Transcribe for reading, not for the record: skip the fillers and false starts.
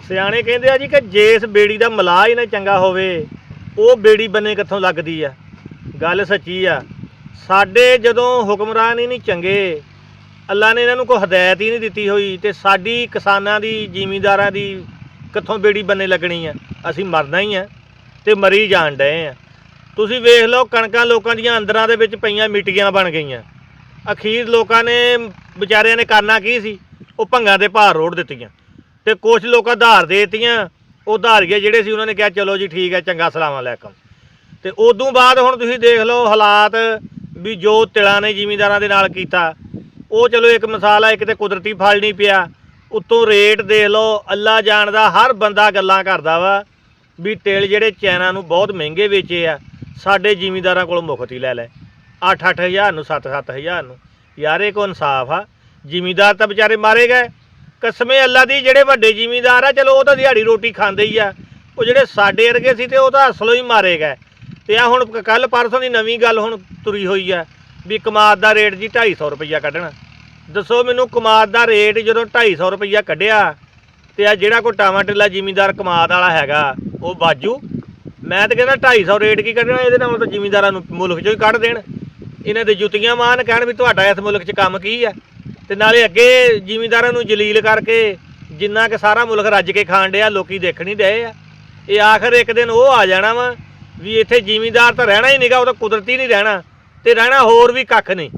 ਸਿਆਣੇ ਕਹਿੰਦੇ ਆ ਜੀ ਕਿ ਜਿਸ ਬੇੜੀ ਦਾ ਮਲਾਹ ਹੀ ਨਾ ਚੰਗਾ ਹੋਵੇ ਉਹ ਬੇੜੀ ਬੰਨੇ ਕਿੱਥੋਂ ਲੱਗਦੀ ਆ। ਗੱਲ ਸੱਚੀ ਆ। ਸਾਡੇ ਜਦੋਂ ਹੁਕਮਰਾਨ ਹੀ ਨਹੀਂ ਚੰਗੇ, ਅੱਲਾ ਨੇ ਇਹਨਾਂ ਨੂੰ ਕੋਈ ਹਦਾਇਤ ਹੀ ਨਹੀਂ ਦਿੱਤੀ ਹੋਈ, ਤੇ ਸਾਡੀ ਕਿਸਾਨਾਂ ਦੀ ਜ਼ਿਮੀਂਦਾਰਾਂ ਦੀ ਕਿੱਥੋਂ ਬੇੜੀ ਬੰਨੇ ਲੱਗਣੀ ਆ। ਅਸੀਂ ਮਰਨਾ ਹੀ ਆ ਤੇ ਮਰੀ ਜਾਣ ਡਏ ਆ। ਤੁਸੀਂ ਵੇਖ ਲਓ ਕਣਕਾਂ ਲੋਕਾਂ ਦੀਆਂ ਅੰਦਰਾਂ ਦੇ ਵਿੱਚ ਪਈਆਂ ਮਿੱਟੀਆਂ ਬਣ ਗਈਆਂ। ਅਖੀਰ ਲੋਕਾਂ ਨੇ ਵਿਚਾਰਿਆਂ ਨੇ ਕਰਨਾ ਕੀ ਸੀ, ਉਹ ਭੰਗਾਂ ਦੇ ਭਾਰ ਰੋੜ ਦਿੱਤੀਆਂ ਤੇ ਕੁਛ ਲੋਕਾਂ ਉਧਾਰ ਦੇ ਦਿੱਤੀਆਂ। ਉਹ ਉਧਾਰੀਏ ਜਿਹੜੇ ਸੀ ਉਹਨਾਂ ਨੇ ਕਿਹਾ ਚਲੋ ਜੀ ਠੀਕ ਹੈ, ਚੰਗਾ ਸਲਾਮ ਅਲੈਕਮ। ਤੇ ਉਦੋਂ ਬਾਅਦ ਹੁਣ ਤੁਸੀਂ ਦੇਖ ਲਓ ਹਾਲਾਤ ਵੀ ਜੋ ਤਿਲਾਂ ਨੇ ਜ਼ਿਮੀਂਦਾਰਾਂ ਦੇ ਨਾਲ ਕੀਤਾ, ਉਹ ਚਲੋ ਇੱਕ ਮਿਸਾਲ ਆ, ਇੱਕ ਤੇ ਕੁਦਰਤੀ ਫਲ ਨਹੀਂ ਪਿਆ, ਉੱਤੋਂ ਰੇਟ ਦੇਖ ਲਓ। ਅੱਲਾ ਜਾਣਦਾ, ਹਰ ਬੰਦਾ ਗੱਲਾਂ ਕਰਦਾ ਵਾ ਵੀ ਤਿਲ ਜਿਹੜੇ ਚਾਈਨਾ ਨੂੰ ਬਹੁਤ ਮਹਿੰਗੇ ਵੇਚੇ ਆ, ਸਾਡੇ ਜ਼ਿਮੀਂਦਾਰਾਂ ਕੋਲੋਂ ਮੁਫਤ ਹੀ ਲੈ 8-8 ਹਜ਼ਾਰ ਨੂੰ, 7-7 ਹਜ਼ਾਰ ਨੂੰ। ਯਾਰ ਇਹ ਕੋ ਇਨਸਾਫ ਆ? ਜ਼ਿਮੀਂਦਾਰ ਤਾਂ ਵਿਚਾਰੇ ਮਾਰੇ ਗਏ। ਕਸਮੇ ਅੱਲਾ ਦੀ, ਜਿਹੜੇ ਵੱਡੇ ਜ਼ਿਮੀਂਦਾਰ ਆ ਚਲੋ ਉਹ ਤਾਂ ਦਿਹਾੜੀ ਰੋਟੀ ਖਾਂਦੇ ਹੀ ਆ, ਉਹ ਜਿਹੜੇ ਸਾਡੇ ਵਰਗੇ ਸੀ ਤੇ ਉਹ ਤਾਂ ਅਸਲੋਂ ਹੀ ਮਾਰੇ ਗਏ। ਤੇ ਆ ਹੁਣ ਕੱਲ੍ਹ ਪਰਸੋਂ ਦੀ ਨਵੀਂ ਗੱਲ ਹੁਣ ਤੁਰੀ ਹੋਈ ਆ ਵੀ ਕਮਾਦ ਦਾ ਰੇਟ ਜੀ 250 ਰੁਪਈਆ ਕੱਢਣਾ। ਦੱਸੋ ਮੈਨੂੰ, ਕਮਾਦ ਦਾ ਰੇਟ ਜਦੋਂ 250 ਰੁਪਈਆ ਕੱਢਿਆ ਤੇ ਆ ਜਿਹੜਾ ਕੋਈ ਟਾਵਾਂ ਟਿੱਲਾ ਜ਼ਿਮੀਂਦਾਰ ਕਮਾਦ ਵਾਲਾ ਹੈਗਾ ਉਹ ਬਾਜੂ। ਮੈਂ ਤਾਂ ਕਹਿੰਦਾ 250 ਰੇਟ ਕੀ ਕੱਢਣਾ, ਇਹਦੇ ਨਾਲ ਤਾਂ ਜ਼ਿਮੀਂਦਾਰਾਂ ਨੂੰ ਮੁਲਕ 'ਚੋਂ ਹੀ ਕੱਢ ਦੇਣ। ਇਹਨਾਂ ਦੇ ਜੁੱਤੀਆਂ ਮਾਨ ਕਹਿਣ ਵੀ ਤੁਹਾਡਾ ਇਸ ਮੁਲਕ 'ਚ ਕੰਮ ਕੀ ਆ। ਤੇ ਨਾਲੇ ਅੱਗੇ ਜ਼ਿਮੀਂਦਾਰਾਂ ਨੂੰ ਜਲੀਲ ਕਰਕੇ ਜਿੰਨਾ ਕਿ ਸਾਰਾ ਮੁਲਕ ਰੱਜ ਕੇ ਖਾਣ ਡਿਆ, ਲੋਕੀ ਦੇਖਣ ਹੀ ਡਏ ਆ। ਇਹ ਆਖਰ ਇੱਕ ਦਿਨ ਉਹ ਆ ਜਾਣਾ ਵਾ ਵੀ ਇੱਥੇ ਜ਼ਿਮੀਂਦਾਰ ਤਾਂ ਰਹਿਣਾ ਹੀ ਨਹੀਂਗਾ, ਉਹ ਤਾਂ ਕੁਦਰਤੀ ਨਹੀਂ ਰਹਿਣਾ, ਤੇ ਰਹਿਣਾ ਹੋਰ ਵੀ ਕੱਖ ਨਹੀਂ।